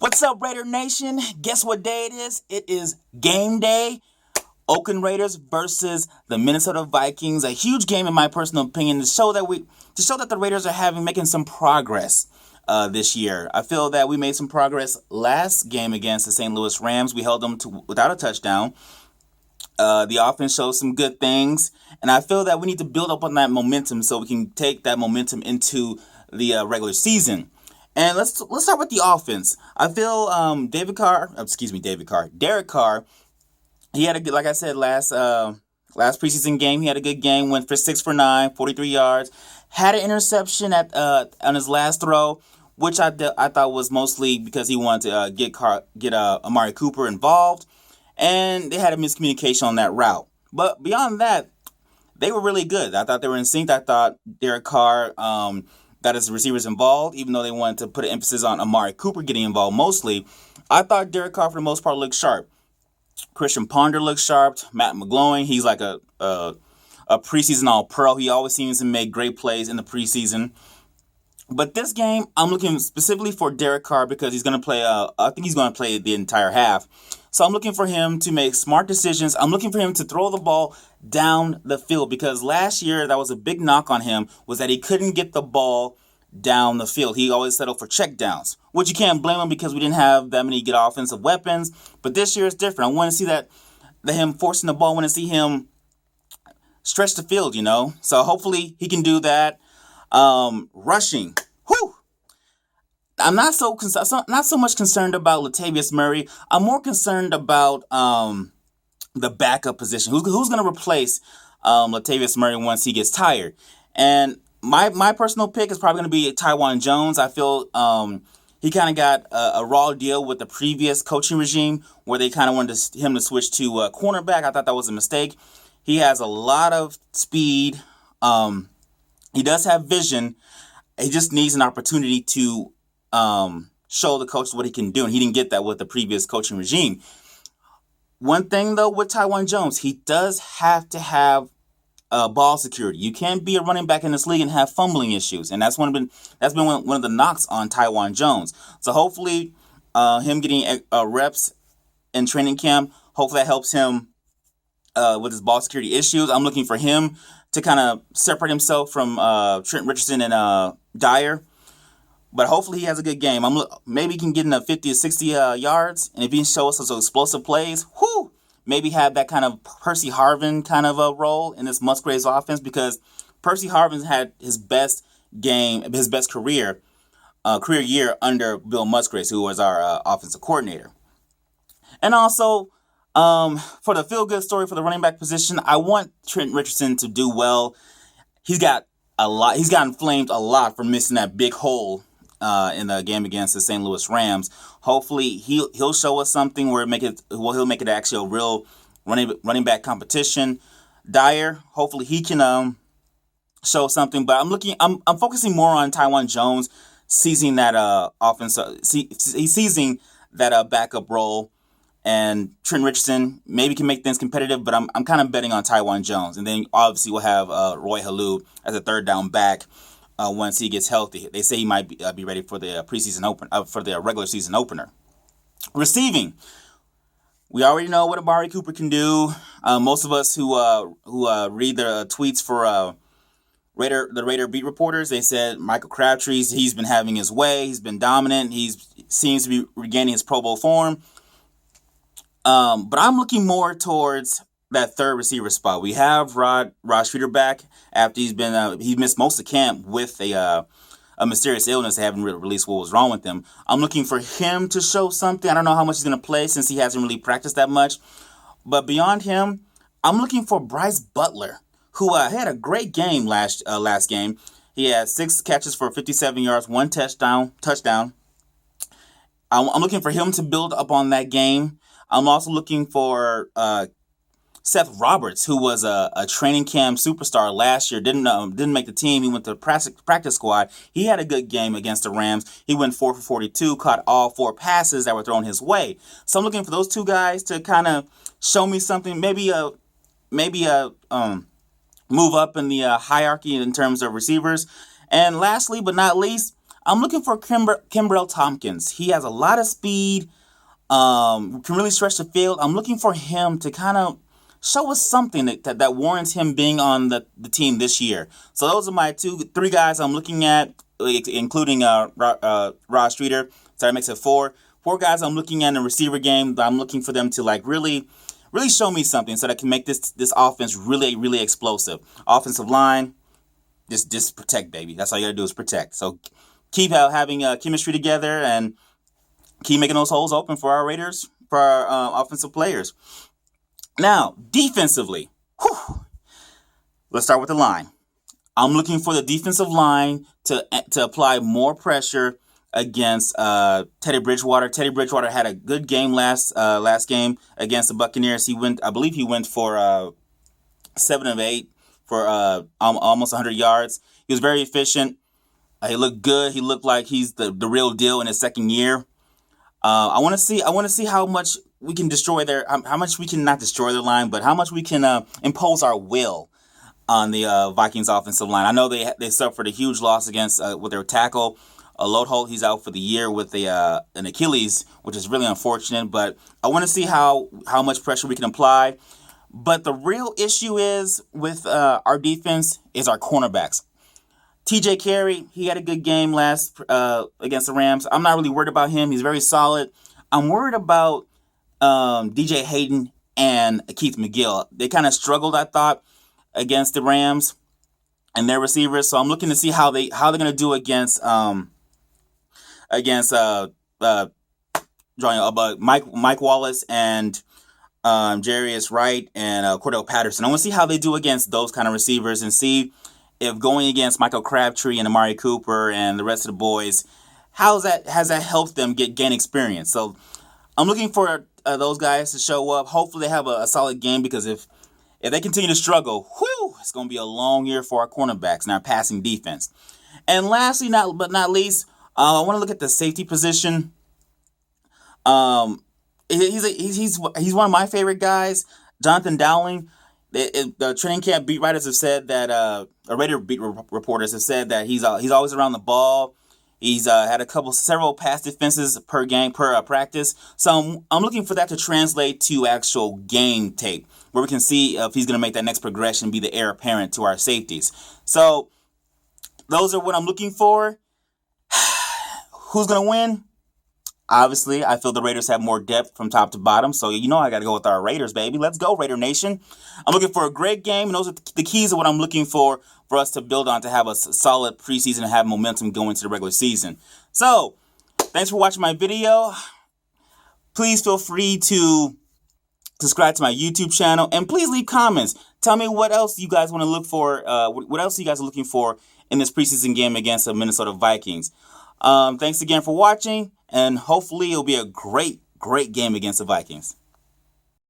What's up, Raider Nation? Guess what day it is? It is game day. Oakland Raiders versus the Minnesota Vikings. A huge game, in my personal opinion, to show that the Raiders are making some progress this year. I feel that we made some progress last game against the St. Louis Rams. We held them without a touchdown. The offense shows some good things, and I feel that we need to build up on that momentum so we can take that momentum into the regular season. And let's start with the offense. I feel Derek Carr. He had a good, like I said last preseason game. He had a good game. Went for 6 for 9, 43 yards. Had an interception on his last throw, which I thought was mostly because he wanted to get Amari Cooper involved, and they had a miscommunication on that route. But beyond that, they were really good. I thought they were in sync. I thought Derek Carr got his receivers involved, even though they wanted to put an emphasis on Amari Cooper getting involved mostly. I thought Derek Carr, for the most part, looked sharp. Christian Ponder looks sharp. Matt McGloin, he's like a preseason All-Pro. He always seems to make great plays in the preseason. But this game, I'm looking specifically for Derek Carr because he's going to play. I think he's going to play the entire half. So I'm looking for him to make smart decisions. I'm looking for him to throw the ball down the field because last year that was a big knock on him, was that he couldn't get the ball down the field. He always settled for checkdowns, which you can't blame him because we didn't have that many good offensive weapons. But this year it's different. I want to see that him forcing the ball. I want to see him stretch the field, So hopefully he can do that. Rushing. Whew. I'm not so much concerned about Latavius Murray. I'm more concerned about the backup position. Who's going to replace Latavius Murray once he gets tired? And my personal pick is probably going to be Taiwan Jones. I feel he kind of got a raw deal with the previous coaching regime where they kind of wanted him to switch to cornerback. I thought that was a mistake. He has a lot of speed. He does have vision. He just needs an opportunity to show the coach what he can do, and he didn't get that with the previous coaching regime. One thing, though, with Taiwan Jones, he does have to have ball security. You can't be a running back in this league and have fumbling issues, and that's been one of the knocks on Taiwan Jones. So hopefully, him getting reps in training camp, hopefully that helps him with his ball security issues. I'm looking for him to kind of separate himself from Trent Richardson and Dyer. But hopefully he has a good game. Maybe he can get in the 50 or 60 yards. And if he shows us some explosive plays, maybe have that kind of Percy Harvin kind of a role in this Musgraves offense, because Percy Harvin had his best career year under Bill Musgraves, who was our offensive coordinator. And also, for the feel-good story for the running back position, I want Trent Richardson to do well. He's gotten flamed a lot for missing that big hole in the game against the St. Louis Rams. Hopefully he'll show us something where he'll make it actually a real running back competition. Dyer, hopefully he can show something. But I'm focusing more on Taiwan Jones seizing that offense. He's seizing that backup role. And Trent Richardson maybe can make things competitive, but I'm kind of betting on Taiwan Jones. And then obviously we'll have Roy Halou as a third down back once he gets healthy. They say he might be ready for the for the regular season opener. Receiving, we already know what Amari Cooper can do. Most of us who read the tweets for the Raider beat reporters, they said Michael Crabtree, he's been having his way. He's been dominant. He seems to be regaining his Pro Bowl form. But I'm looking more towards that third receiver spot. We have Rod Streater back after he missed most of camp with a mysterious illness. They haven't really released what was wrong with him. I'm looking for him to show something. I don't know how much he's going to play since he hasn't really practiced that much. But beyond him, I'm looking for Bryce Butler, who had a great game last game. He had 6 catches for 57 yards, 1 touchdown. I'm looking for him to build up on that game. I'm also looking for Seth Roberts, who was a training camp superstar last year. Didn't make the team. He went to the practice squad. He had a good game against the Rams. He went 4 for 42, caught all 4 passes that were thrown his way. So I'm looking for those two guys to kind of show me something. Maybe move up in the hierarchy in terms of receivers. And lastly but not least, I'm looking for Kimber L Tompkins. He has a lot of speed, can really stretch the field. I'm looking for him to kind of show us something that warrants him being on the team this year. So those are my three guys I'm looking at, including Streater. So that makes it four. Four guys I'm looking at in the receiver game. I'm looking for them to like really show me something so that I can make this offense really explosive. Offensive line, just protect, baby. That's all you gotta do is protect. So keep having chemistry together and keep making those holes open for our Raiders, for our offensive players. Now, defensively, let's start with the line. I'm looking for the defensive line to apply more pressure against Teddy Bridgewater. Teddy Bridgewater had a good game last game against the Buccaneers. I believe he went for 7 of 8 for almost 100 yards. He was very efficient. He looked good. He looked like he's the real deal in his second year. I want to see how much we can destroy how much we can not destroy their line, but how much we can impose our will on the Vikings offensive line. I know they suffered a huge loss against with their tackle, Load he's out for the year with an Achilles, which is really unfortunate. But I want to see how much pressure we can apply. But the real issue is with our defense is our cornerbacks. TJ Carey, he had a good game last against the Rams. I'm not really worried about him. He's very solid. I'm worried about DJ Hayden and Keith McGill. They kind of struggled, I thought, against the Rams and their receivers. So I'm looking to see how they're going to do against Mike Wallace and Jarius Wright and Cordell Patterson. I want to see how they do against those kind of receivers and see if going against Michael Crabtree and Amari Cooper and the rest of the boys, has that helped them gain experience. So I'm looking for those guys to show up. Hopefully they have a solid game, because if they continue to struggle, it's going to be a long year for our cornerbacks and our passing defense. And lastly, but not least, I want to look at the safety position. He's one of my favorite guys, Jonathan Dowling. The training camp beat writers have said that, Raider beat reporters have said that he's always around the ball. He's had several pass defenses per game, per practice. So I'm looking for that to translate to actual game tape, where we can see if he's going to make that next progression, be the heir apparent to our safeties. So those are what I'm looking for. Who's going to win? Obviously, I feel the Raiders have more depth from top to bottom, so I got to go with our Raiders, baby. Let's go, Raider Nation. I'm looking for a great game, and those are the keys of what I'm looking for us to build on, to have a solid preseason and have momentum going into the regular season. So, thanks for watching my video. Please feel free to subscribe to my YouTube channel, and please leave comments. Tell me what else you guys want to look for, what else you guys are looking for in this preseason game against the Minnesota Vikings. Thanks again for watching, and hopefully it'll be a great game against the Vikings.